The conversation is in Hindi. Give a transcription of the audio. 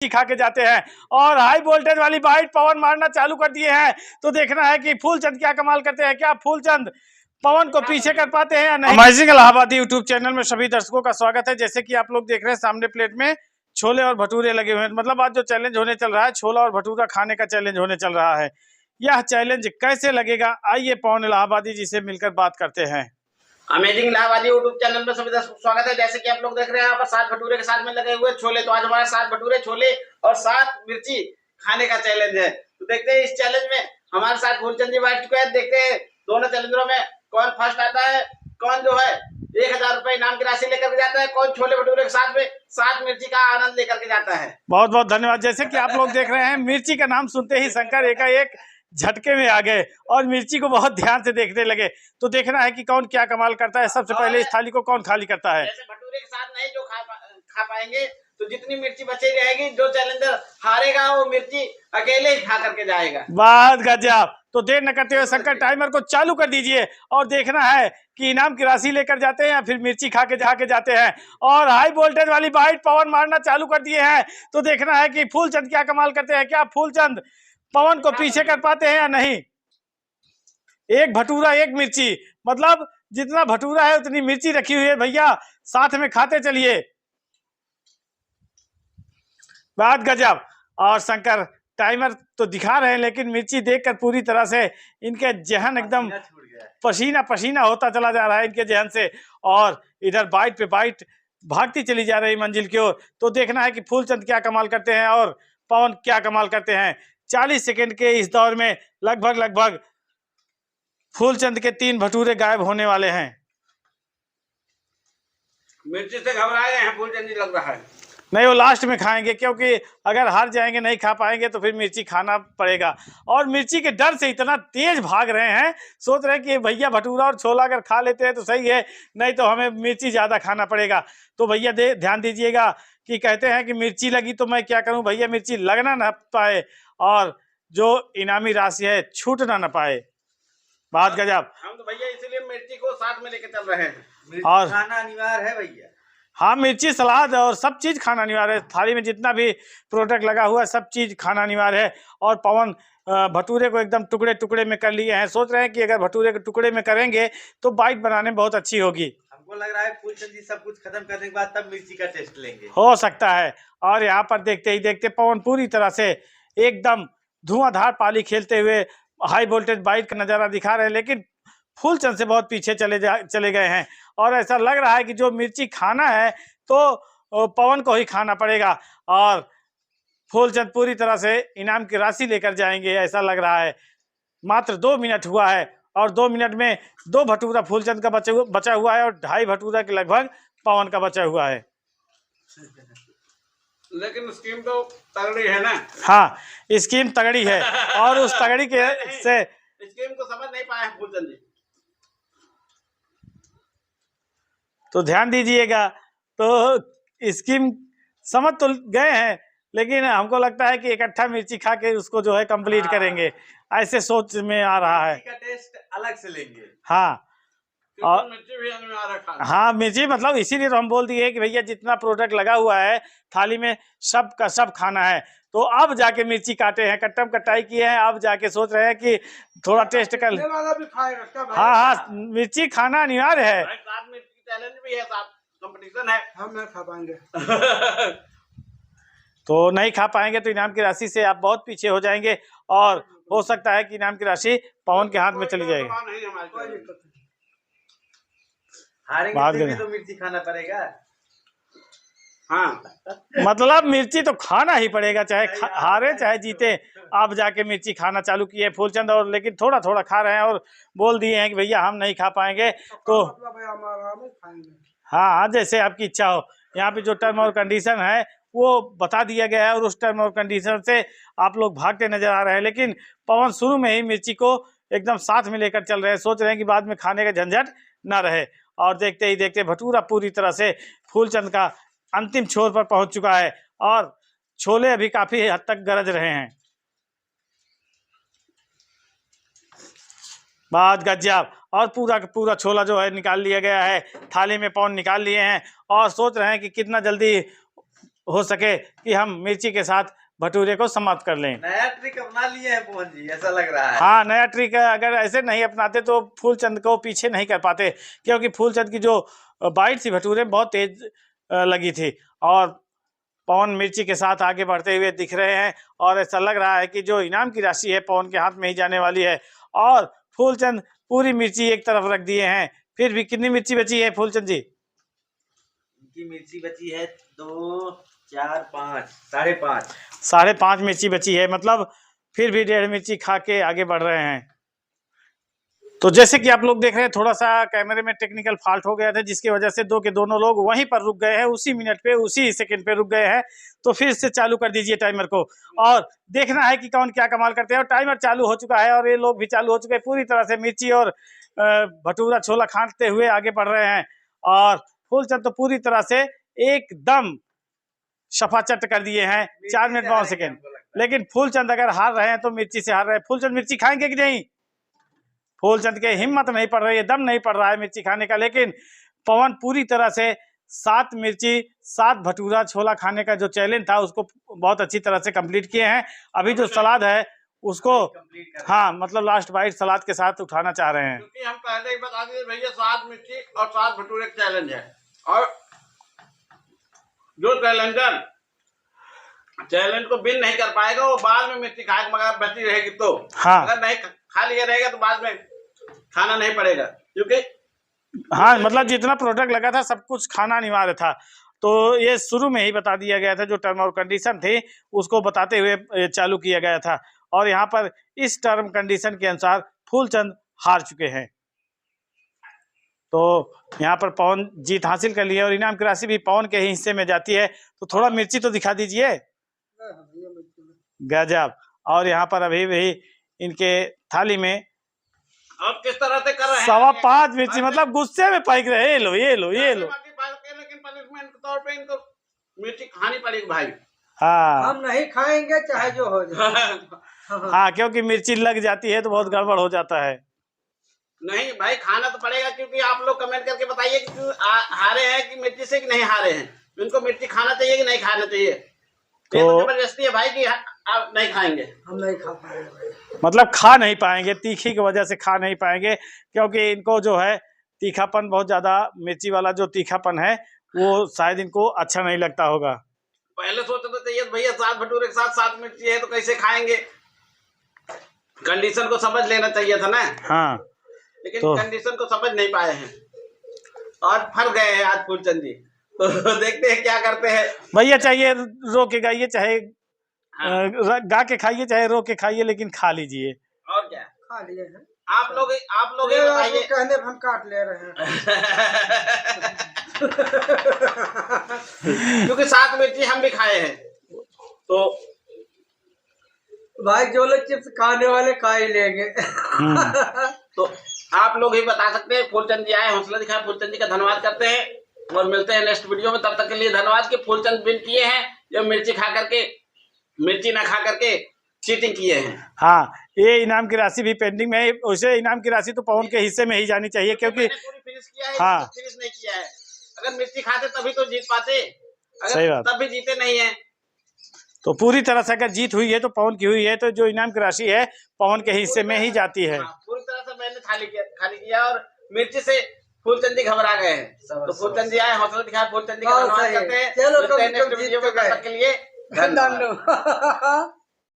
खा के जाते हैं और हाई वोल्टेज वाली बाइट पवन मारना चालू कर दिए हैं। तो देखना है कि फूलचंद क्या कमाल करते हैं, क्या फूलचंद पवन को पीछे कर पाते हैं या नहीं। अमेजिंग इलाहाबादी यूट्यूब चैनल में सभी दर्शकों का स्वागत है। जैसे कि आप लोग देख रहे हैं सामने प्लेट में छोले और भटूरे लगे हुए हैं। मतलब आज जो चैलेंज होने चल रहा है, छोला और भटूरा खाने का चैलेंज होने चल रहा है। यह चैलेंज कैसे लगेगा, आइए पवन इलाहाबादी जी से मिलकर बात करते हैं। अमेजिंग इलाहाबादी यूट्यूब चैनल में सभी दर्शकों का स्वागत है। जैसे कि आप लोग देख रहे हैं यहाँ पर 7 भटूरे के साथ में लगे हुए छोले। तो आज हमारे 7 भटूरे, छोले और 7 मिर्ची खाने का चैलेंज है। तो देखते हैं इस चैलेंज में हमारे साथ फूलचंद जी बैठ चुके हैं। देखते हैं दोनों चैलेंजरों में कौन फर्स्ट आता है, कौन जो है 1000 रुपए इनाम की राशि लेकर के जाता है, कौन छोले भटूरे के साथ में 7 मिर्ची का आनंद लेकर के जाता है। बहुत बहुत धन्यवाद। जैसे कि आप लोग देख रहे हैं, मिर्ची का नाम सुनते ही शंकर एकाएक झटके में आ गए और मिर्ची को बहुत ध्यान से देखने लगे। तो देखना है कि कौन क्या कमाल करता है। सबसे पहले इस थाली को कौन खाली करता है। जैसे भटूरे के साथ नहीं जो खा पाएंगे, तो जितनी मिर्ची बची रहेगी, जो चैलेंजर हारेगा वो मिर्ची अकेले ही खा करके जाएगा। बहुत गजब। तो देर न करते हुए शंकर टाइमर को चालू कर दीजिए और देखना है कि इनाम की राशि लेकर जाते हैं या फिर मिर्ची खा के जाते हैं। और हाई वोल्टेज वाली बाइट पवन मारना चालू कर दिए हैं। तो देखना है कि फूलचंद क्या कमाल करते हैं, क्या फूलचंद पवन को पीछे कर पाते हैं या नहीं। एक भटूरा एक मिर्ची, मतलब जितना भटूरा है उतनी मिर्ची रखी हुई है भैया, साथ में खाते चलिए। बात गजब। और शंकर टाइमर तो दिखा रहे हैं लेकिन मिर्ची देखकर पूरी तरह से इनके जहन एकदम पसीना पसीना होता चला जा रहा है इनके जहन से। और इधर बाइट पे बाइट भागती चली जा रही मंजिल की ओर। तो देखना है कि फूलचंद क्या कमाल करते हैं और पवन क्या कमाल करते हैं। 40 सेकंड के इस दौर में लगभग फूलचंद के 3 भटूरे गायब होने वाले हैं। मिर्ची से घबराए हैं फूलचंद जी, लग रहा है। नहीं, वो लास्ट में खाएंगे, क्योंकि अगर हार जाएंगे, नहीं खा पाएंगे तो फिर मिर्ची खाना पड़ेगा। और मिर्ची के डर से इतना तेज भाग रहे हैं, सोच रहे हैं कि भैया भटूरा और छोला अगर खा लेते हैं तो सही है, नहीं तो हमें मिर्ची ज़्यादा खाना पड़ेगा। तो भैया ध्यान दीजिएगा कि कहते हैं कि मिर्ची लगी तो मैं क्या करूँ भैया, मिर्ची लगना ना पाए और जो इनामी राशि है छूट ना पाए। बात गजब। हम तो भैया इसीलिए मिर्ची को साथ में लेके चल रहे हैं। और खाना अनिवार्य है भैया। हाँ, मिर्ची सलाद और सब चीज़ खाना अनिवार्य है। थाली में जितना भी प्रोडक्ट लगा हुआ है सब चीज़ खाना अनिवार्य है। और पवन भटूरे को एकदम टुकड़े टुकड़े में कर लिए हैं। सोच रहे हैं कि अगर भटूरे के टुकड़े में करेंगे तो बाइट बनाने में बहुत अच्छी होगी। हमको लग रहा है फूलचंद जी सब कुछ खत्म करने के बाद तब मिर्ची का टेस्ट लेंगे। हो सकता है। और यहाँ पर देखते ही देखते पवन पूरी तरह से एकदम धुआंधार पाली खेलते हुए हाई वोल्टेज बाइट का नज़ारा दिखा रहे हैं, लेकिन फूलचंद से बहुत पीछे चले गए हैं। और ऐसा लग रहा है कि जो मिर्ची खाना है तो पवन को ही खाना पड़ेगा और फूलचंद पूरी तरह से इनाम की राशि लेकर जाएंगे, ऐसा लग रहा है। मात्र 2 मिनट हुआ है और 2 मिनट में 2 भटूरा फूलचंद का बचा हुआ है और 2.5 भटूरा के लगभग पवन का बचा हुआ है। लेकिन स्कीम तो तगड़ी है ना। हाँ, स्कीम तगड़ी है और उस तगड़ी के से स्कीम को समझ नहीं पाए फूलचंद जी। तो ध्यान दीजिएगा। तो स्कीम समझ तो गए हैं, लेकिन हमको लगता है कि इकट्ठा मिर्ची खा के उसको जो है कंप्लीट करेंगे, ऐसे सोच में आ रहा है। मिर्ची का टेस्ट अलग से लेंगे। हाँ, और मिर्ची भी खाना। हाँ, मिर्ची मतलब इसीलिए तो हम बोल दिए कि भैया जितना प्रोडक्ट लगा हुआ है थाली में सब का सब खाना है। तो अब जाके मिर्ची काटे हैं, कट्टम कटाई किए हैं, अब जाके सोच रहे हैं कि थोड़ा टेस्ट कर। हाँ हाँ, मिर्ची खाना अनिवार्य है। चैलेंज भी है, कंपटीशन है। हम नहीं खा पाएंगे। तो नहीं खा पाएंगे तो इनाम की राशि से आप बहुत पीछे हो जाएंगे और हो सकता है कि इनाम की राशि पवन के हाथ में चली जाएगी। हारेंगे भी तो मिर्ची खाना पड़ेगा। हाँ, मतलब मिर्ची तो खाना ही पड़ेगा, चाहे हारे चाहे जीते। अब जाके मिर्ची खाना चालू किए फूलचंद, और लेकिन थोड़ा थोड़ा खा रहे हैं और बोल दिए हैं कि भैया हम नहीं खा पाएंगे। तो हाँ हाँ, जैसे आपकी इच्छा हो। यहाँ पे जो टर्म और कंडीशन है वो बता दिया गया है और उस टर्म और कंडीशन से आप लोग भागते नजर आ रहे हैं। लेकिन पवन शुरू में ही मिर्ची को एकदम साथ में लेकर चल रहे हैं, सोच रहे हैं कि बाद में खाने का झंझट ना रहे। और देखते ही देखते भटूरा पूरी तरह से फूलचंद का अंतिम छोर पर पहुंच चुका है और छोले अभी काफी हद तक गरज रहे हैं। बहुत गजब। और पूरा पूरा छोला जो है निकाल लिया गया है, थाली में पवन निकाल लिए हैं और सोच रहे हैं कि कितना जल्दी हो सके कि हम मिर्ची के साथ भटूरे को समाप्त कर लें। नया ट्रिक अपना लिए हैं पवन जी, ऐसा लग रहा है। हाँ, नया ट्रिक है। अगर ऐसे नहीं अपनाते तो फूलचंद को पीछे नहीं कर पाते, क्योंकि फूलचंद की जो बाइट थी भटूरे बहुत तेज लगी थी और पवन मिर्ची के साथ आगे बढ़ते हुए दिख रहे हैं और ऐसा लग रहा है कि जो इनाम की राशि है पवन के हाथ में ही जाने वाली है। और फूलचंद पूरी मिर्ची एक तरफ रख दिए हैं। फिर भी कितनी मिर्ची बची है फूलचंद जी? इनकी मिर्ची बची है 2, 4, 5, 5.5। 5.5 मिर्ची बची है, मतलब फिर भी 1.5 मिर्ची खा के आगे बढ़ रहे हैं। तो जैसे कि आप लोग देख रहे हैं, थोड़ा सा कैमरे में टेक्निकल फॉल्ट हो गया था, जिसकी वजह से दोनों लोग वहीं पर रुक गए हैं, उसी मिनट पे उसी सेकंड पे रुक गए हैं। तो फिर से चालू कर दीजिए टाइमर को और देखना है कि कौन क्या कमाल करते हैं। और टाइमर चालू हो चुका है और ये लोग भी चालू हो चुके हैं। पूरी तरह से मिर्ची और भटूरा छोला खाते हुए आगे बढ़ रहे हैं और फूलचंद तो पूरी तरह से एकदम शफाचट कर दिए हैं 4 मिनट 52 सेकेंड। लेकिन फूलचंद अगर हार रहे हैं तो मिर्ची से हार रहे हैं। फूलचंद मिर्ची खाएंगे कि नहीं? फूलचंद के हिम्मत नहीं पड़ रही है, दम नहीं पड़ रहा है मिर्ची खाने का। लेकिन पवन पूरी तरह से 7 मिर्ची 7 भटूरा छोला खाने का जो चैलेंज था उसको बहुत अच्छी तरह से कंप्लीट किए हैं। अभी जो सलाद है उसको हाँ मतलब लास्ट बाइट सलाद के साथ उठाना चाह रहे हैं, क्योंकि हम पहले ही बता दिए भैया 7 मिर्ची और 7 भटूरे चैलेंज है। और जो चैलेंज को बिन नहीं कर पाएगा वो बाद में मिर्ची खाएगा, मगर बची रहेगी तो हाँ अगर नहीं खा लिया रहेगा तो बाद में खाना नहीं पड़ेगा, क्योंकि हाँ मतलब जितना प्रोडक्ट लगा था सब कुछ खाना अनिवार्य था। तो ये शुरू में ही बता दिया गया था, जो टर्म और कंडीशन थी उसको बताते हुए चालू किया गया था। और यहाँ पर इस टर्म कंडीशन के अनुसार फूलचंद हार चुके हैं। तो यहाँ पर पवन जीत हासिल कर लिया और इनाम की राशि भी पवन के ही हिस्से में जाती है। तो थोड़ा मिर्ची तो दिखा दीजिए। गजब। और यहाँ पर अभी भी इनके थाली में अब किस तरह से कर रहे हैं 5.25 मिर्ची, मतलब गुस्से में फेंक रहे हैं। ये लो ये लो ये लो। लेकिन पनिशमेंट के तौर पे इनको मिर्ची खानी पड़ेगी भाई। हाँ हम नहीं खाएंगे चाहे जो हो जाए। हाँ क्योंकि मिर्ची लग जाती है तो बहुत गड़बड़ हो जाता है। नहीं भाई खाना तो पड़ेगा, क्योंकि आप लोग कमेंट करके बताइए कि हारे हैं कि मिर्ची से कि नहीं हारे हैं। इनको मिर्ची खाना चाहिए कि नहीं खाना चाहिए? तो जबरदस्ती है भाई कि आप नहीं खाएंगे। हम नहीं खा पाएंगे, मतलब खा नहीं पाएंगे, तीखी की वजह से खा नहीं पाएंगे, क्योंकि इनको जो है तीखापन बहुत ज्यादा, मिर्ची वाला जो तीखापन है वो शायद इनको अच्छा नहीं लगता होगा। पहले सोचना चाहिए भैया 7 भटूरे के साथ 7 मिर्ची है तो कैसे खाएंगे, कंडीशन को समझ लेना चाहिए था ना। हाँ लेकिन तो कंडीशन को समझ नहीं पाए हैं और फंस गए हैं आज फूलचंद जी। तो देखते हैं क्या करते हैं। भैया चाहिए रो के गाइए, चाहे गा के खाइए, चाहे रो के खाइए, लेकिन खा लीजिए। और क्या खा लिए हैं। आप लोग ये ये बताइए। कहने पे हम काट ले रहे हैं। क्योंकि 7 मिर्ची हम भी खाए हैं। तो भाई जो लोग चिप्स खाने वाले खा ही लेंगे। तो आप लोग ही बता सकते हैं। फूलचंद जी आए, हौसला दिखाए, फूलचंद जी का धन्यवाद करते हैं और मिलते हैं नेक्स्ट वीडियो में। तब तक के लिए धन्यवाद कि फूलचंद विन किए हैं, जो मिर्ची ना खा करके चीटिंग किए हैं। हाँ ये इनाम की राशि भी पेंडिंग में है। वैसे इनाम की राशि तो पवन के हिस्से में ही जानी चाहिए, क्योंकि पूरी फिनिश किया है, हाँ फिनिश नहीं किया है। अगर मिर्ची खाते तभी तो जीत पाते, सही अगर बात। तब भी जीते नहीं है। तो पूरी तरह से अगर जीत हुई है तो पवन की हुई है, तो जो इनाम की राशि है पवन के हिस्से में ही जाती है। पूरी तरह से मैंने खाली किया और मिर्ची से फूलचंद जी घबरा गए हैं। तो फूलचंद जी आए, हौसला दिखाए, फूलचंद जी का धन्यवाद करते हैं। चलो नेक्स्ट वीडियो में, तब तक के लिए धन्यवाद। धन्यवाद।